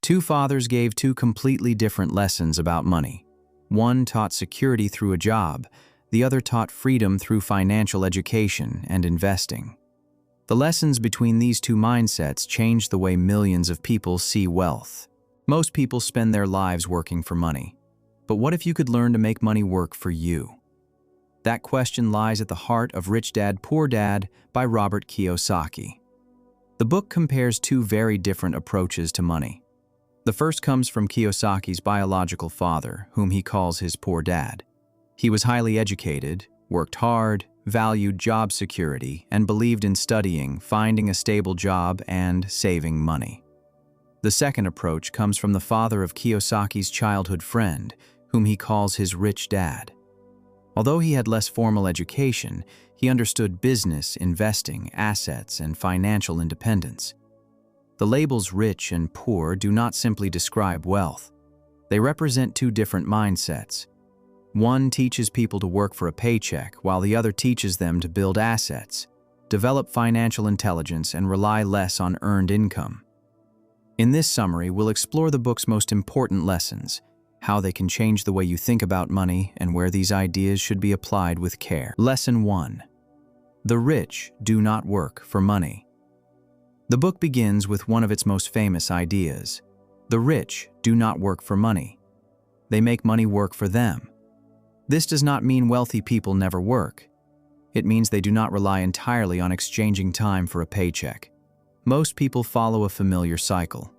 Two fathers gave two completely different lessons about money. One taught security through a job, the other taught freedom through financial education and investing. The lessons between these two mindsets changed the way millions of people see wealth. Most people spend their lives working for money. But what if you could learn to make money work for you? That question lies at the heart of Rich Dad, Poor Dad by Robert Kiyosaki. The book compares two very different approaches to money. The first comes from Kiyosaki's biological father, whom he calls his poor dad. He was highly educated, worked hard, valued job security, and believed in studying, finding a stable job, and saving money. The second approach comes from the father of Kiyosaki's childhood friend, whom he calls his rich dad. Although he had less formal education, he understood business, investing, assets, and financial independence. The labels rich and poor do not simply describe wealth. They represent two different mindsets. One teaches people to work for a paycheck, while the other teaches them to build assets, develop financial intelligence, and rely less on earned income. In this summary, we'll explore the book's most important lessons, how they can change the way you think about money, and where these ideas should be applied with care. Lesson 1. The rich do not work for money. The book begins with one of its most famous ideas. The rich do not work for money. They make money work for them. This does not mean wealthy people never work. It means they do not rely entirely on exchanging time for a paycheck. Most people follow a familiar cycle.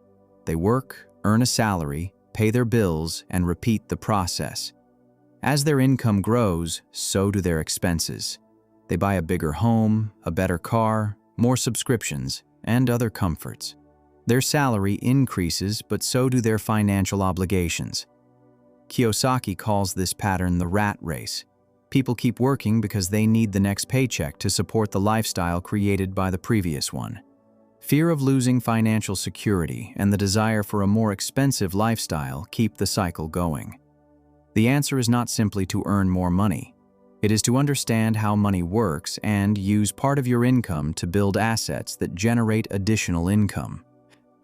They work, earn a salary, pay their bills, and repeat the process. As their income grows, so do their expenses. They buy a bigger home, a better car, more subscriptions, and other comforts. Their salary increases, but so do their financial obligations. Kiyosaki calls this pattern the rat race. People keep working because they need the next paycheck to support the lifestyle created by the previous one. Fear of losing financial security and the desire for a more expensive lifestyle keep the cycle going. The answer is not simply to earn more money. It is to understand how money works and use part of your income to build assets that generate additional income.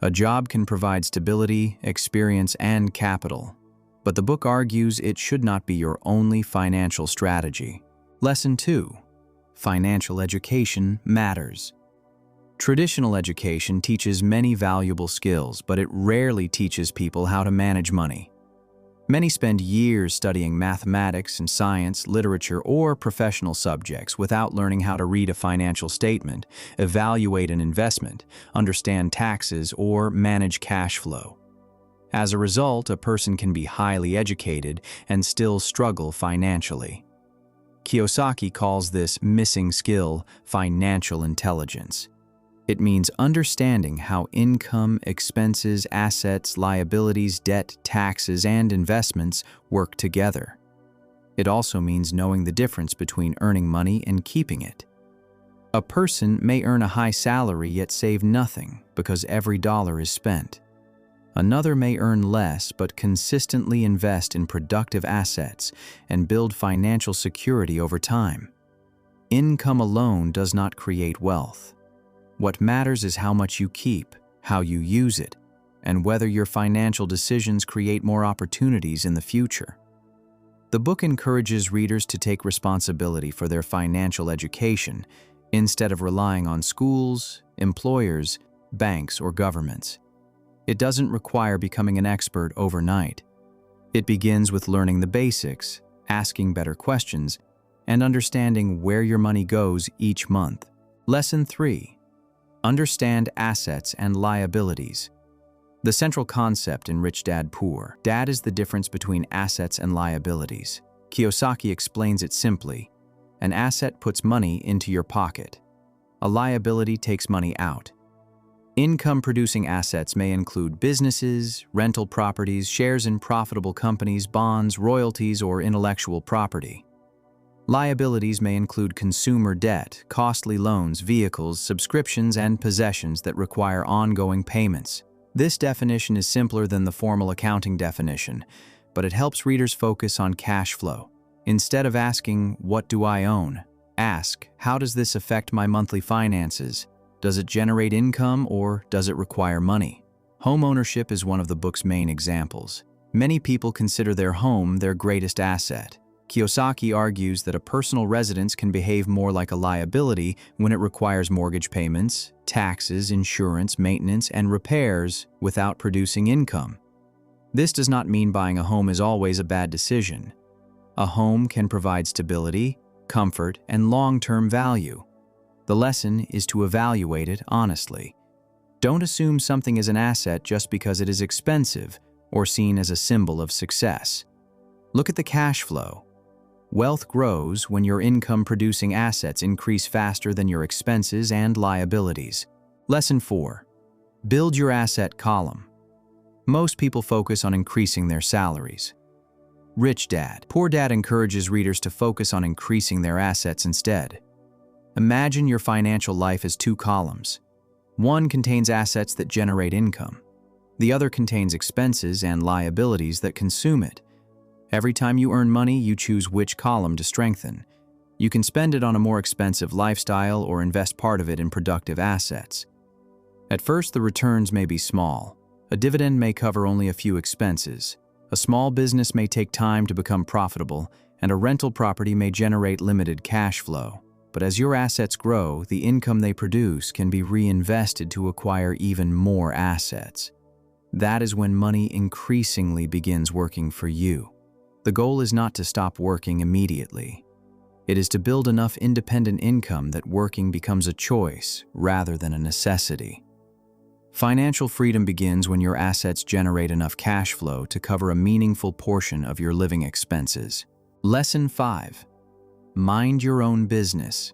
A job can provide stability, experience, and capital, but the book argues it should not be your only financial strategy. Lesson 2. Financial education matters. Traditional education teaches many valuable skills, but it rarely teaches people how to manage money. Many spend years studying mathematics and science, literature, or professional subjects without learning how to read a financial statement, evaluate an investment, understand taxes, or manage cash flow. As a result, a person can be highly educated and still struggle financially. Kiyosaki calls this missing skill financial intelligence. It means understanding how income, expenses, assets, liabilities, debt, taxes, and investments work together. It also means knowing the difference between earning money and keeping it. A person may earn a high salary yet save nothing because every dollar is spent. Another may earn less but consistently invest in productive assets and build financial security over time. Income alone does not create wealth. What matters is how much you keep, how you use it, and whether your financial decisions create more opportunities in the future. The book encourages readers to take responsibility for their financial education instead of relying on schools, employers, banks, or governments. It doesn't require becoming an expert overnight. It begins with learning the basics, asking better questions, and understanding where your money goes each month. Lesson 3. Understand assets and liabilities. The central concept in Rich Dad, Poor Dad is the difference between assets and liabilities. Kiyosaki explains it simply. An asset puts money into your pocket. A liability takes money out. Income-producing assets may include businesses, rental properties, shares in profitable companies, bonds, royalties, or intellectual property. Liabilities may include consumer debt, costly loans, vehicles, subscriptions, and possessions that require ongoing payments. This definition is simpler than the formal accounting definition, but it helps readers focus on cash flow. Instead of asking, "What do I own?" ask, "How does this affect my monthly finances? Does it generate income or does it require money?" Home ownership is one of the book's main examples. Many people consider their home their greatest asset. Kiyosaki argues that a personal residence can behave more like a liability when it requires mortgage payments, taxes, insurance, maintenance, and repairs without producing income. This does not mean buying a home is always a bad decision. A home can provide stability, comfort, and long-term value. The lesson is to evaluate it honestly. Don't assume something is an asset just because it is expensive or seen as a symbol of success. Look at the cash flow. Wealth grows when your income-producing assets increase faster than your expenses and liabilities. Lesson 4. Build your asset column. Most people focus on increasing their salaries. Rich Dad, Poor Dad encourages readers to focus on increasing their assets instead. Imagine your financial life as two columns. One contains assets that generate income. The other contains expenses and liabilities that consume it. Every time you earn money, you choose which column to strengthen. You can spend it on a more expensive lifestyle or invest part of it in productive assets. At first, the returns may be small. A dividend may cover only a few expenses. A small business may take time to become profitable, and a rental property may generate limited cash flow. But as your assets grow, the income they produce can be reinvested to acquire even more assets. That is when money increasingly begins working for you. The goal is not to stop working immediately. It is to build enough independent income that working becomes a choice rather than a necessity. Financial freedom begins when your assets generate enough cash flow to cover a meaningful portion of your living expenses. Lesson 5. Mind your own business.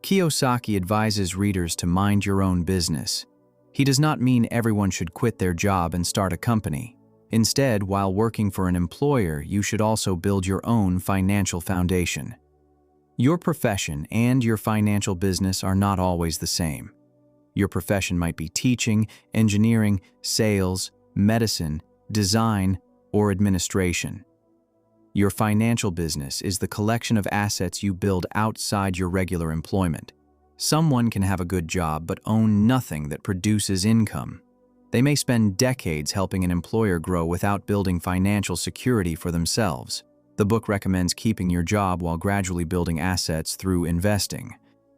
Kiyosaki advises readers to mind your own business. He does not mean everyone should quit their job and start a company. Instead, while working for an employer, you should also build your own financial foundation. Your profession and your financial business are not always the same. Your profession might be teaching, engineering, sales, medicine, design, or administration. Your financial business is the collection of assets you build outside your regular employment. Someone can have a good job but own nothing that produces income. They may spend decades helping an employer grow without building financial security for themselves. The book recommends keeping your job while gradually building assets through investing.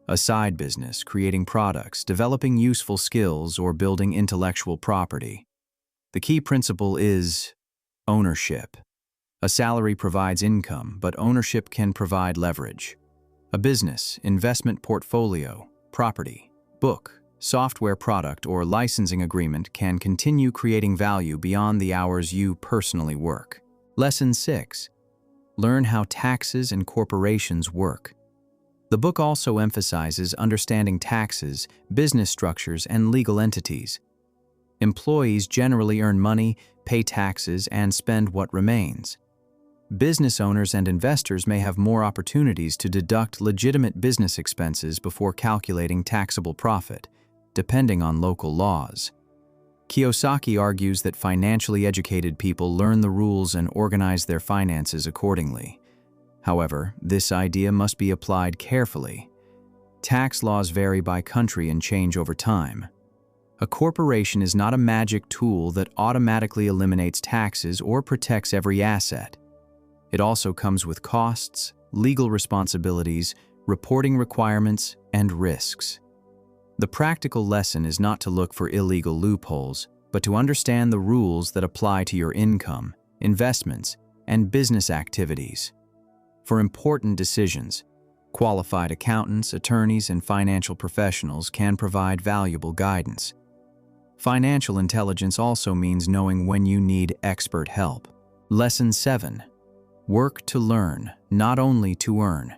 A side business, creating products, developing useful skills, or building intellectual property. The key principle is ownership. A salary provides income, but ownership can provide leverage. A business, investment portfolio, property, book, software product, or licensing agreement can continue creating value beyond the hours you personally work. Lesson 6. Learn how taxes and corporations work. The book also emphasizes understanding taxes, business structures, and legal entities. Employees generally earn money, pay taxes, and spend what remains. Business owners and investors may have more opportunities to deduct legitimate business expenses before calculating taxable profit, depending on local laws. Kiyosaki argues that financially educated people learn the rules and organize their finances accordingly. However, this idea must be applied carefully. Tax laws vary by country and change over time. A corporation is not a magic tool that automatically eliminates taxes or protects every asset. It also comes with costs, legal responsibilities, reporting requirements, and risks. The practical lesson is not to look for illegal loopholes, but to understand the rules that apply to your income, investments, and business activities. For important decisions, qualified accountants, attorneys, and financial professionals can provide valuable guidance. Financial intelligence also means knowing when you need expert help. Lesson 7. Work to learn, not only to earn.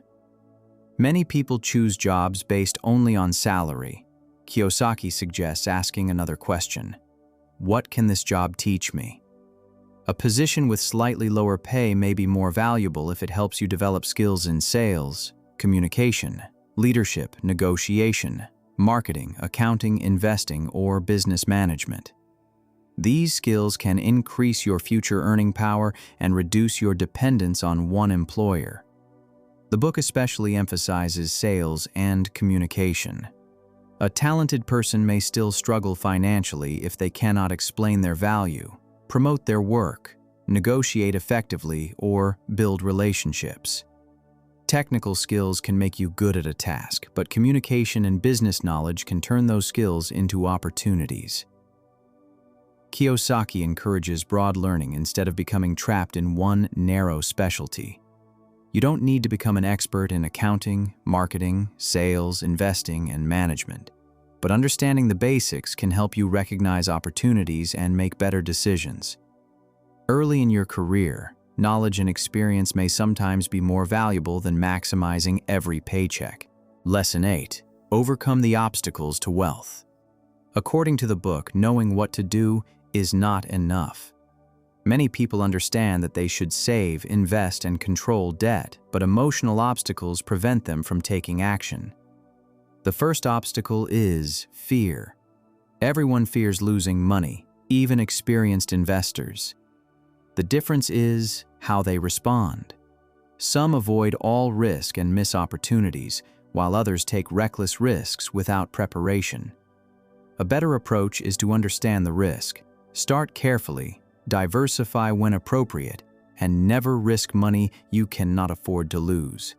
Many people choose jobs based only on salary. Kiyosaki suggests asking another question. What can this job teach me? A position with slightly lower pay may be more valuable if it helps you develop skills in sales, communication, leadership, negotiation, marketing, accounting, investing, or business management. These skills can increase your future earning power and reduce your dependence on one employer. The book especially emphasizes sales and communication. A talented person may still struggle financially if they cannot explain their value, promote their work, negotiate effectively, or build relationships. Technical skills can make you good at a task, but communication and business knowledge can turn those skills into opportunities. Kiyosaki encourages broad learning instead of becoming trapped in one narrow specialty. You don't need to become an expert in accounting, marketing, sales, investing, and management, but understanding the basics can help you recognize opportunities and make better decisions. Early in your career, knowledge and experience may sometimes be more valuable than maximizing every paycheck. Lesson 8. Overcome the obstacles to wealth. According to the book, knowing what to do is not enough. Many people understand that they should save, invest, and control debt, but emotional obstacles prevent them from taking action. The first obstacle is fear. Everyone fears losing money, even experienced investors. The difference is how they respond. Some avoid all risk and miss opportunities, while others take reckless risks without preparation. A better approach is to understand the risk. Start carefully, diversify when appropriate, and never risk money you cannot afford to lose.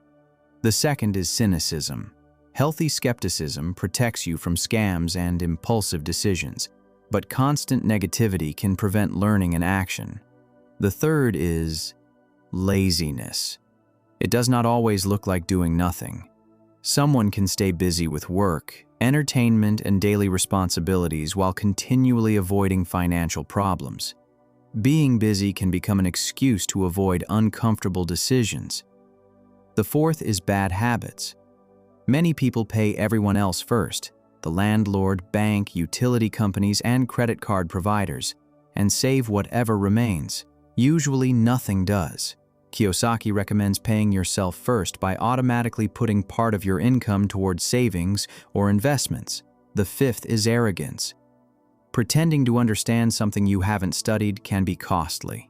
The second is cynicism. Healthy skepticism protects you from scams and impulsive decisions, but constant negativity can prevent learning and action. The third is laziness. It does not always look like doing nothing. Someone can stay busy with work, entertainment, and daily responsibilities while continually avoiding financial problems. Being busy can become an excuse to avoid uncomfortable decisions. The fourth is bad habits. Many people pay everyone else first, the landlord, bank, utility companies, and credit card providers, and save whatever remains. Usually nothing does. Kiyosaki recommends paying yourself first by automatically putting part of your income towards savings or investments. The fifth is arrogance. Pretending to understand something you haven't studied can be costly.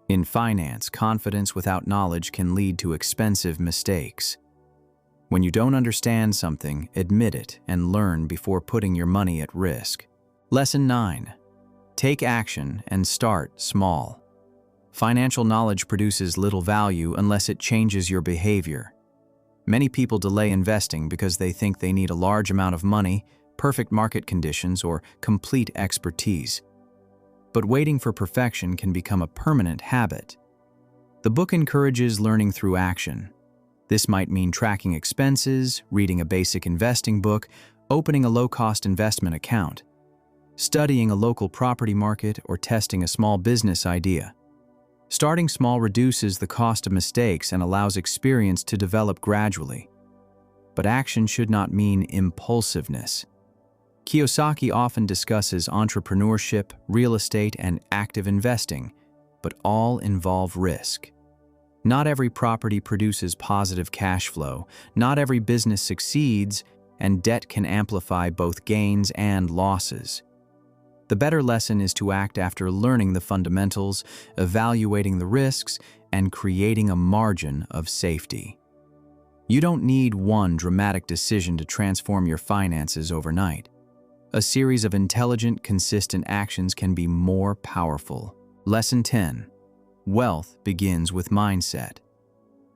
In finance, confidence without knowledge can lead to expensive mistakes. When you don't understand something, admit it and learn before putting your money at risk. Lesson 9. Take action and start small. Financial knowledge produces little value unless it changes your behavior. Many people delay investing because they think they need a large amount of money, perfect market conditions, or complete expertise. But waiting for perfection can become a permanent habit. The book encourages learning through action. This might mean tracking expenses, reading a basic investing book, opening a low-cost investment account, studying a local property market, or testing a small business idea. Starting small reduces the cost of mistakes and allows experience to develop gradually. But action should not mean impulsiveness. Kiyosaki often discusses entrepreneurship, real estate, and active investing, but all involve risk. Not every property produces positive cash flow, not every business succeeds, and debt can amplify both gains and losses. The better lesson is to act after learning the fundamentals, evaluating the risks, and creating a margin of safety. You don't need one dramatic decision to transform your finances overnight. A series of intelligent, consistent actions can be more powerful. Lesson 10. Wealth begins with mindset.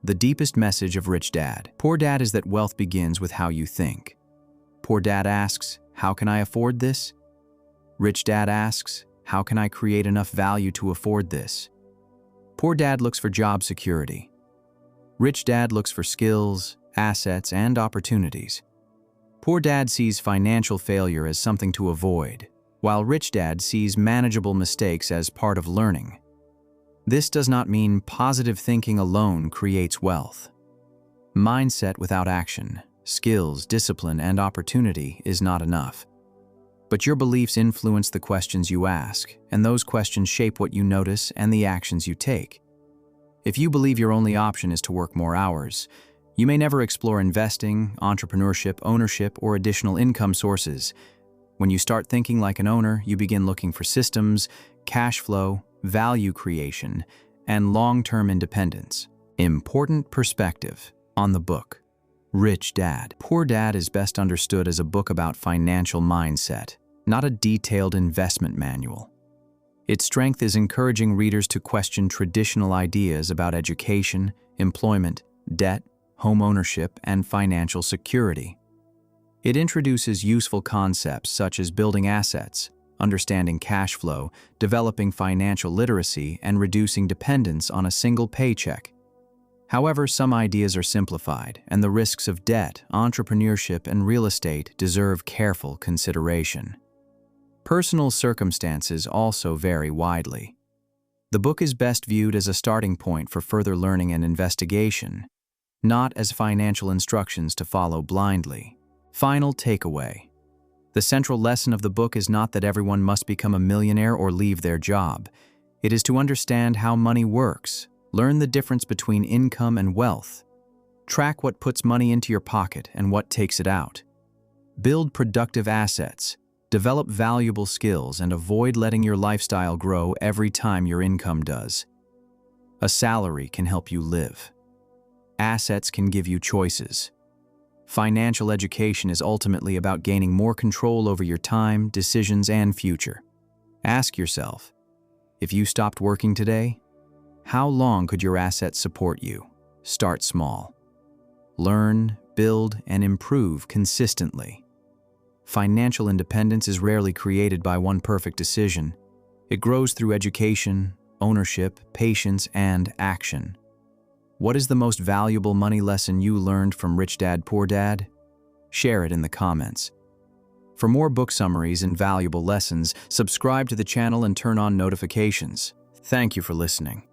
The deepest message of Rich Dad, Poor Dad is that wealth begins with how you think. Poor Dad asks, how can I afford this? Rich Dad asks, how can I create enough value to afford this? Poor Dad looks for job security. Rich Dad looks for skills, assets, and opportunities. Poor Dad sees financial failure as something to avoid, while Rich Dad sees manageable mistakes as part of learning. This does not mean positive thinking alone creates wealth. Mindset without action, skills, discipline, and opportunity is not enough. But your beliefs influence the questions you ask, and those questions shape what you notice and the actions you take. If you believe your only option is to work more hours, you may never explore investing, entrepreneurship, ownership, or additional income sources. When you start thinking like an owner, you begin looking for systems, cash flow, value creation, and long-term independence. Important perspective on the book. Rich Dad, Poor Dad is best understood as a book about financial mindset, not a detailed investment manual. Its strength is encouraging readers to question traditional ideas about education, employment, debt, home ownership, and financial security. It introduces useful concepts such as building assets, understanding cash flow, developing financial literacy, and reducing dependence on a single paycheck. However, some ideas are simplified, and the risks of debt, entrepreneurship, and real estate deserve careful consideration. Personal circumstances also vary widely. The book is best viewed as a starting point for further learning and investigation, not as financial instructions to follow blindly. Final takeaway. The central lesson of the book is not that everyone must become a millionaire or leave their job. It is to understand how money works, learn the difference between income and wealth, track what puts money into your pocket and what takes it out, build productive assets, develop valuable skills, and avoid letting your lifestyle grow every time your income does. A salary can help you live. Assets can give you choices. Financial education is ultimately about gaining more control over your time, decisions, and future. Ask yourself, if you stopped working today, how long could your assets support you? Start small. Learn, build, and improve consistently. Financial independence is rarely created by one perfect decision. It grows through education, ownership, patience, and action. What is the most valuable money lesson you learned from Rich Dad, Poor Dad? Share it in the comments. For more book summaries and valuable lessons, subscribe to the channel and turn on notifications. Thank you for listening.